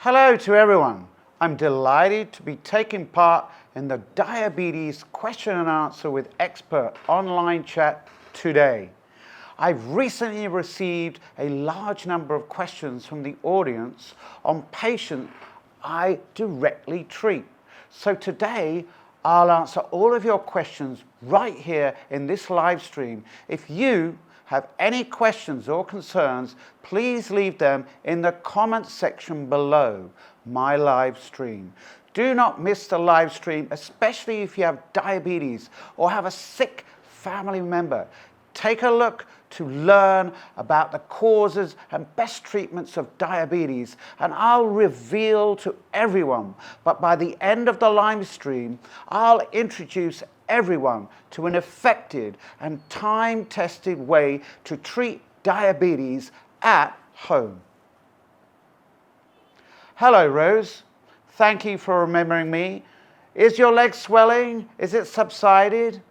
Hello to everyone. I'm delighted to be taking part in the Diabetes Question and Answer with Expert online chat today. I've recently received a large number of questions from the audience on patients I directly treat. So today, I'll answer all of your questions right here in this live stream. If you have any questions or concerns, please leave them in the comments section below my live stream. Do not miss the live stream, especially if you have diabetes or have a sick family member. Take a look to learn about the causes and best treatments of diabetes, and I'll reveal to everyone, but by the end of the live stream, I'll introduce everyone to an effective and time-tested way to treat diabetes at home. Hello, Rose. Thank you for remembering me. Is your leg swelling? Is it subsided?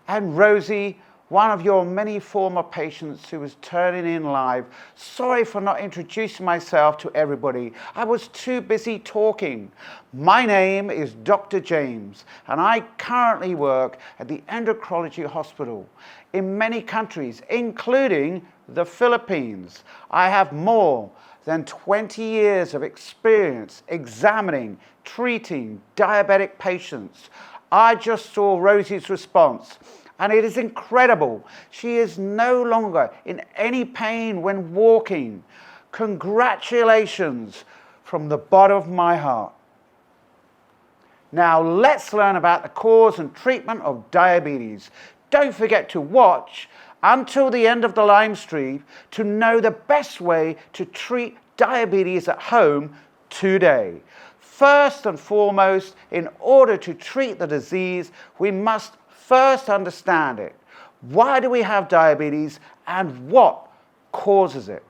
And Rosie, one of your many former patients who was turning in live. Sorry for not introducing myself to everybody. I was too busy talking. My name is Dr. James, and I currently work at the Endocrinology Hospital in many countries, including the Philippines. I have more than 20 years of experience examining, treating diabetic patients. I just saw Rosie's response, and it is incredible. She is no longer in any pain when walking. Congratulations from the bottom of my heart. Now let's learn about the cause and treatment of diabetes. Don't forget to watch until the end of the live stream to know the best way to treat diabetes at home today. First and foremost, in order to treat the disease, we must first understand it. Why do we have diabetes and what causes it?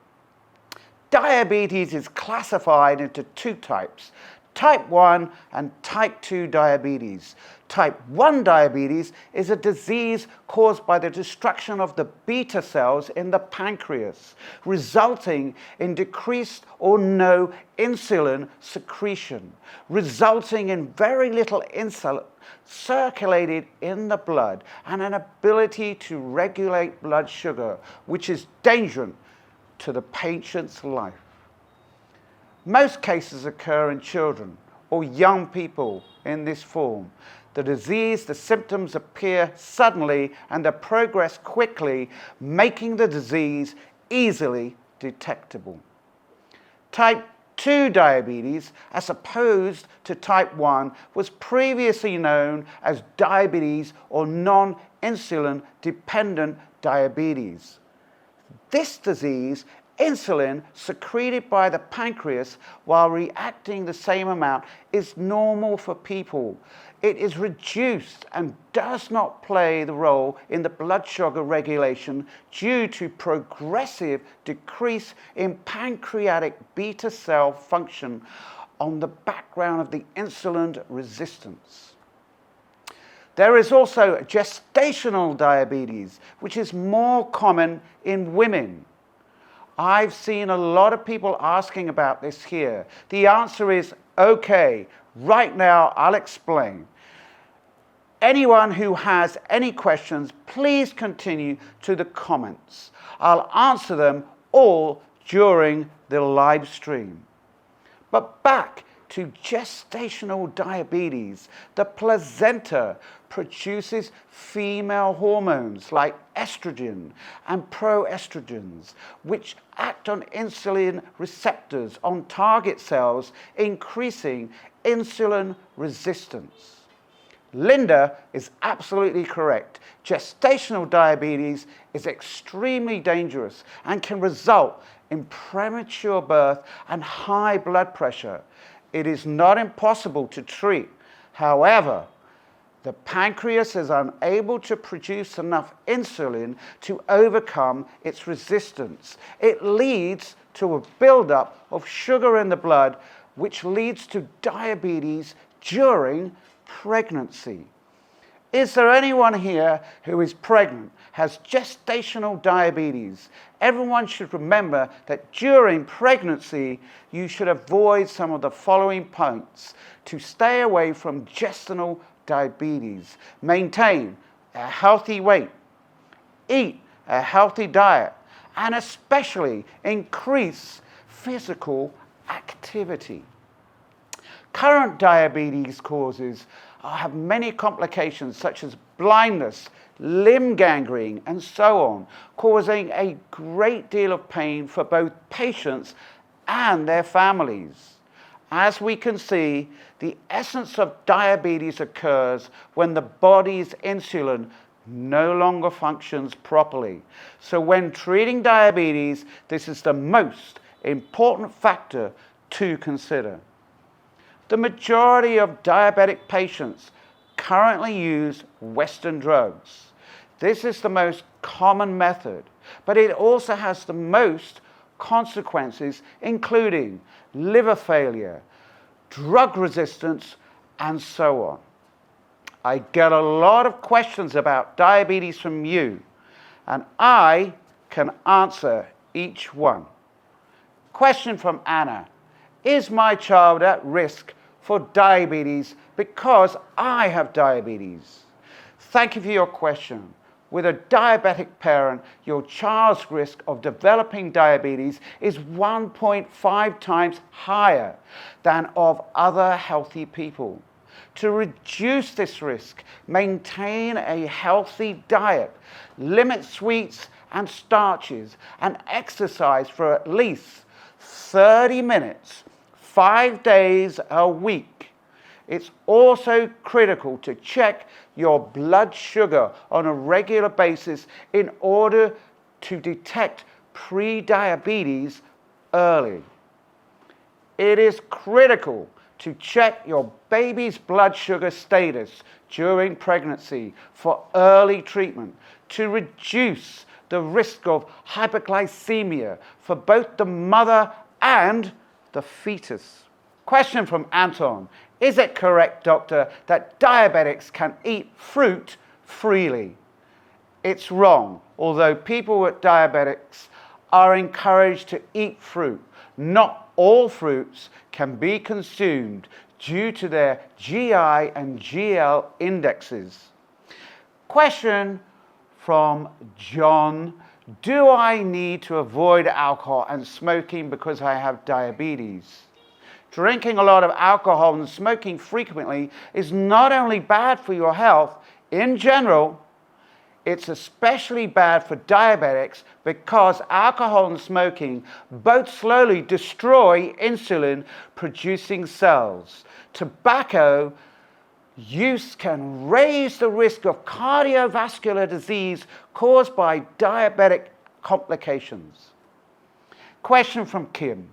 Diabetes is classified into two types, type 1 and type 2 diabetes. Type 1 diabetes is a disease caused by the destruction of the beta cells in the pancreas, resulting in decreased or no insulin secretion, resulting in very little insulin circulated in the blood and an ability to regulate blood sugar, which is dangerous to the patient's life. Most cases occur in children or young people in this form. The symptoms appear suddenly and they progress quickly, making the disease easily detectable. Type 2 diabetes, as opposed to type 1, was previously known as diabetes or non-insulin dependent diabetes. This disease, insulin secreted by the pancreas while reacting the same amount, is normal for people. It is reduced and does not play the role in the blood sugar regulation due to progressive decrease in pancreatic beta cell function on the background of the insulin resistance. There is also gestational diabetes, which is more common in women. I've seen a lot of people asking about this here. The answer is okay. Right now, I'll explain. Anyone who has any questions, please continue to the comments. I'll answer them all during the live stream. But back to gestational diabetes. The placenta produces female hormones like estrogen and proestrogens, which act on insulin receptors on target cells, increasing insulin resistance. Linda is absolutely correct. Gestational diabetes is extremely dangerous and can result in premature birth and high blood pressure. It is not impossible to treat. However, the pancreas is unable to produce enough insulin to overcome its resistance. It leads to a buildup of sugar in the blood, which leads to diabetes during pregnancy. Is there anyone here who is pregnant, has gestational diabetes? Everyone should remember that during pregnancy, you should avoid some of the following points to stay away from gestational diabetes. Maintain a healthy weight, eat a healthy diet, and especially increase physical activity. Current diabetes causes have many complications such as blindness, limb gangrene, and so on, causing a great deal of pain for both patients and their families. As we can see, the essence of diabetes occurs when the body's insulin no longer functions properly. So when treating diabetes, this is the most important factor to consider. The majority of diabetic patients currently use Western drugs. This is the most common method, but it also has the most consequences, including liver failure, drug resistance, and so on. I get a lot of questions about diabetes from you, and I can answer each one. Question from Anna: is my child at risk for diabetes because I have diabetes? Thank you for your question. With a diabetic parent, your child's risk of developing diabetes is 1.5 times higher than of other healthy people. To reduce this risk, maintain a healthy diet, limit sweets and starches, and exercise for at least 30 minutes, 5 days a week. It's also critical to check your blood sugar on a regular basis in order to detect pre-diabetes early. It is critical to check your baby's blood sugar status during pregnancy for early treatment to reduce the risk of hyperglycemia for both the mother and the fetus. Question from Anton: is it correct, doctor, that diabetics can eat fruit freely? It's wrong. Although people with diabetics are encouraged to eat fruit, not all fruits can be consumed due to their GI and GL indexes. Question from John: do I need to avoid alcohol and smoking because I have diabetes? Drinking a lot of alcohol and smoking frequently is not only bad for your health in general, it's especially bad for diabetics because alcohol and smoking both slowly destroy insulin producing cells. Tobacco use can raise the risk of cardiovascular disease caused by diabetic complications. Question from Kim: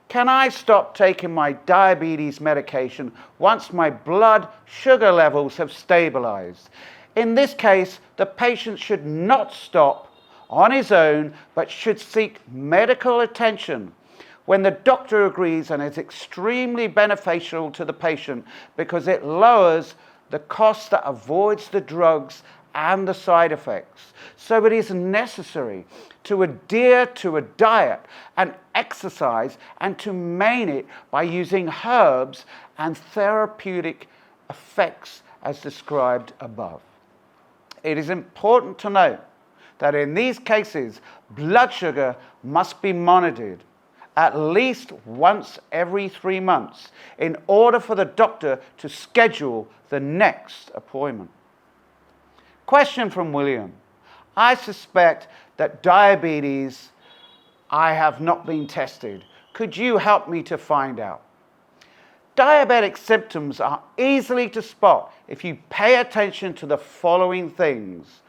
can I stop taking my diabetes medication once my blood sugar levels have stabilized? In this case, the patient should not stop on his own, but should seek medical attention when the doctor agrees, and is extremely beneficial to the patient because it lowers the cost that avoids the drugs and the side effects. So it is necessary to adhere to a diet and exercise and to maintain it by using herbs and therapeutic effects as described above. It is important to note that in these cases, blood sugar must be monitored at least once every 3 months in order for the doctor to schedule the next appointment. Question from William: I suspect that diabetes, I have not been tested. Could you help me to find out? Diabetic symptoms are easily to spot if you pay attention to the following things: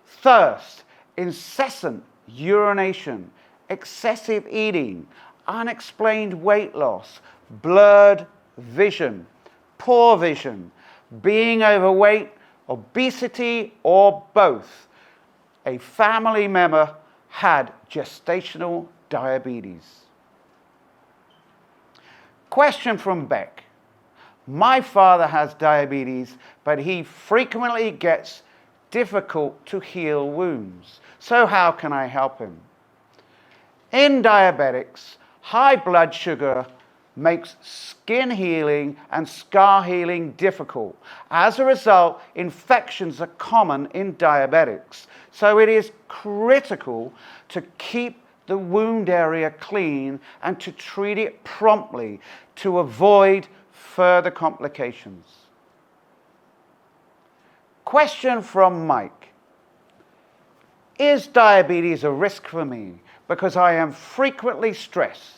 thirst, incessant urination, excessive eating, unexplained weight loss, blurred vision, poor vision, being overweight, obesity, or both. A family member had gestational diabetes. Question from Beck: My father has diabetes, but he frequently gets difficult to heal wounds. So how can I help him? In diabetics, high blood sugar makes skin healing and scar healing difficult. As a result, infections are common in diabetics. So it is critical to keep the wound area clean and to treat it promptly to avoid further complications. Question from Mike. Is diabetes a risk for me because I am frequently stressed?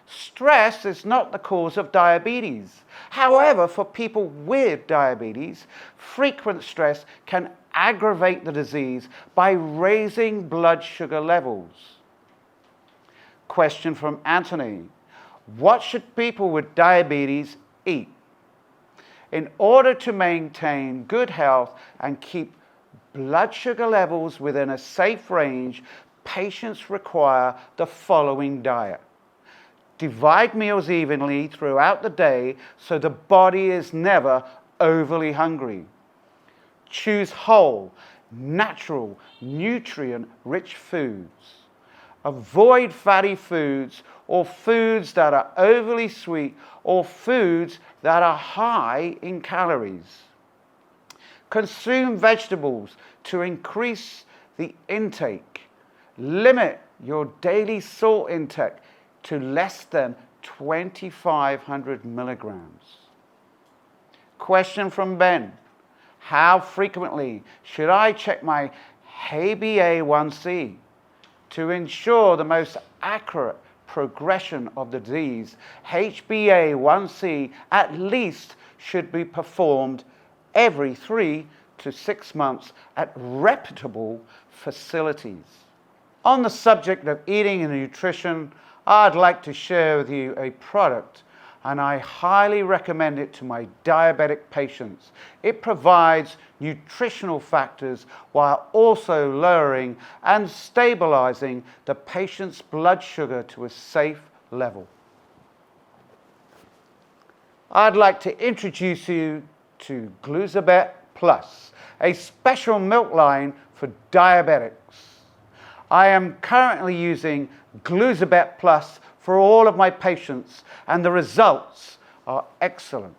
Stress is not the cause of diabetes. However, for people with diabetes, frequent stress can aggravate the disease by raising blood sugar levels. Question from Anthony. What should people with diabetes eat? In order to maintain good health and keep blood sugar levels within a safe range, patients require the following diet. Divide meals evenly throughout the day so the body is never overly hungry. Choose whole, natural, nutrient-rich foods. Avoid fatty foods or foods that are overly sweet or foods that are high in calories. Consume vegetables to increase the intake. Limit your daily salt intake to less than 2,500 milligrams. Question from Ben. How frequently should I check my HbA1c? To ensure the most accurate progression of the disease, HbA1c at least should be performed every 3 to 6 months at reputable facilities. On the subject of eating and nutrition, I'd like to share with you a product, and I highly recommend it to my diabetic patients. It provides nutritional factors while also lowering and stabilizing the patient's blood sugar to a safe level. I'd like to introduce you to Gluzabet Plus, a special milk line for diabetics. I am currently using Gluzabet Plus for all of my patients, and the results are excellent.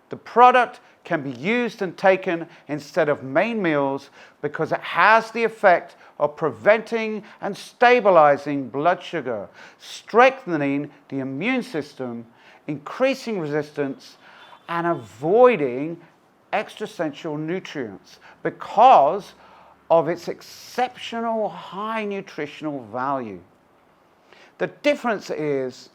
The product can be used and taken instead of main meals because it has the effect of preventing and stabilizing blood sugar, strengthening the immune system, increasing resistance, and avoiding extrasensual nutrients because of its exceptional high nutritional value. The difference is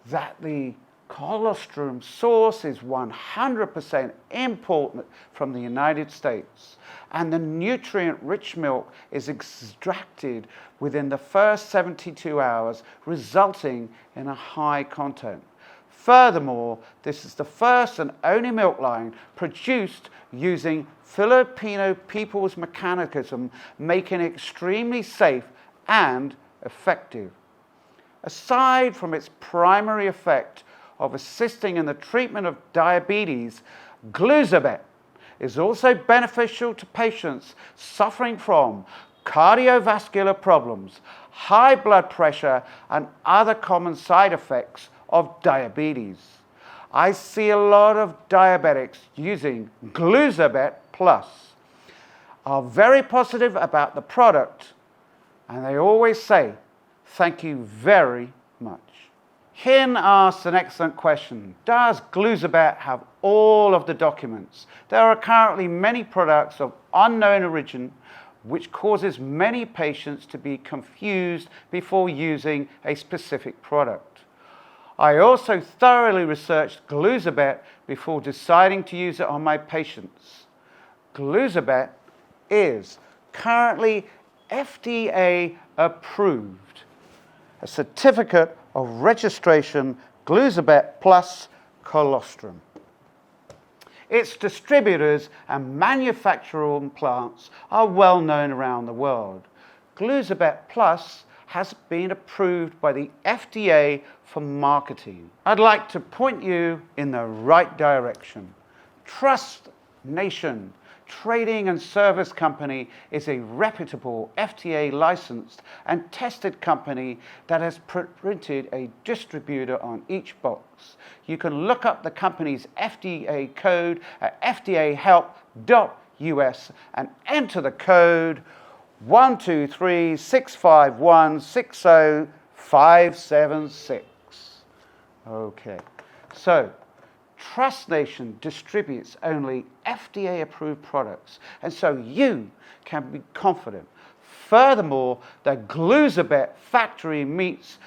that the colostrum source is 100% imported from the United States, and the nutrient-rich milk is extracted within the first 72 hours, resulting in a high content. Furthermore, this is the first and only milk line produced using Filipino people's mechanism, making it extremely safe and effective. Aside from its primary effect of assisting in the treatment of diabetes, Gluzabet is also beneficial to patients suffering from cardiovascular problems, high blood pressure, and other common side effects of diabetes. I see a lot of diabetics using Gluzabet Plus, are very positive about the product, and they always say, thank you very much. Hin asks an excellent question. Does Gluzabet have all of the documents? There are currently many products of unknown origin, which causes many patients to be confused before using a specific product. I also thoroughly researched Gluzabet before deciding to use it on my patients. Gluzabet is currently FDA approved. A certificate of registration, Gluzabet Plus Colostrum. Its distributors and manufacturing plants are well known around the world. Gluzabet Plus has been approved by the FDA for marketing. I'd like to point you in the right direction. Trust Nation Trading and Service Company is a reputable FDA licensed and tested company that has printed a distributor on each box. You can look up the company's FDA code at fdahelp.us and enter the code 12365160576. Okay, so Trust Nation distributes only FDA-approved products, and so you can be confident. Furthermore, the Gluzabet factory meets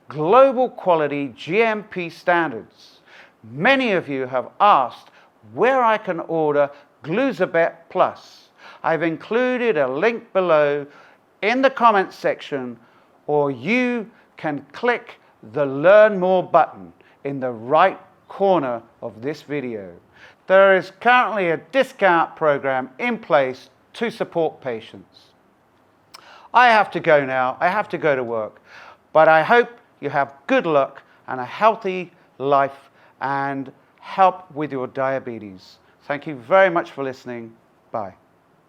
global quality GMP standards. Many of you have asked where I can order Gluzabet Plus. I've included a link below in the comments section, or you can click the Learn More button in the right corner of this video. There is currently a discount program in place to support patients. I have to go now. I have to go to work. But I hope you have good luck and a healthy life and help with your diabetes. Thank you very much for listening. Bye.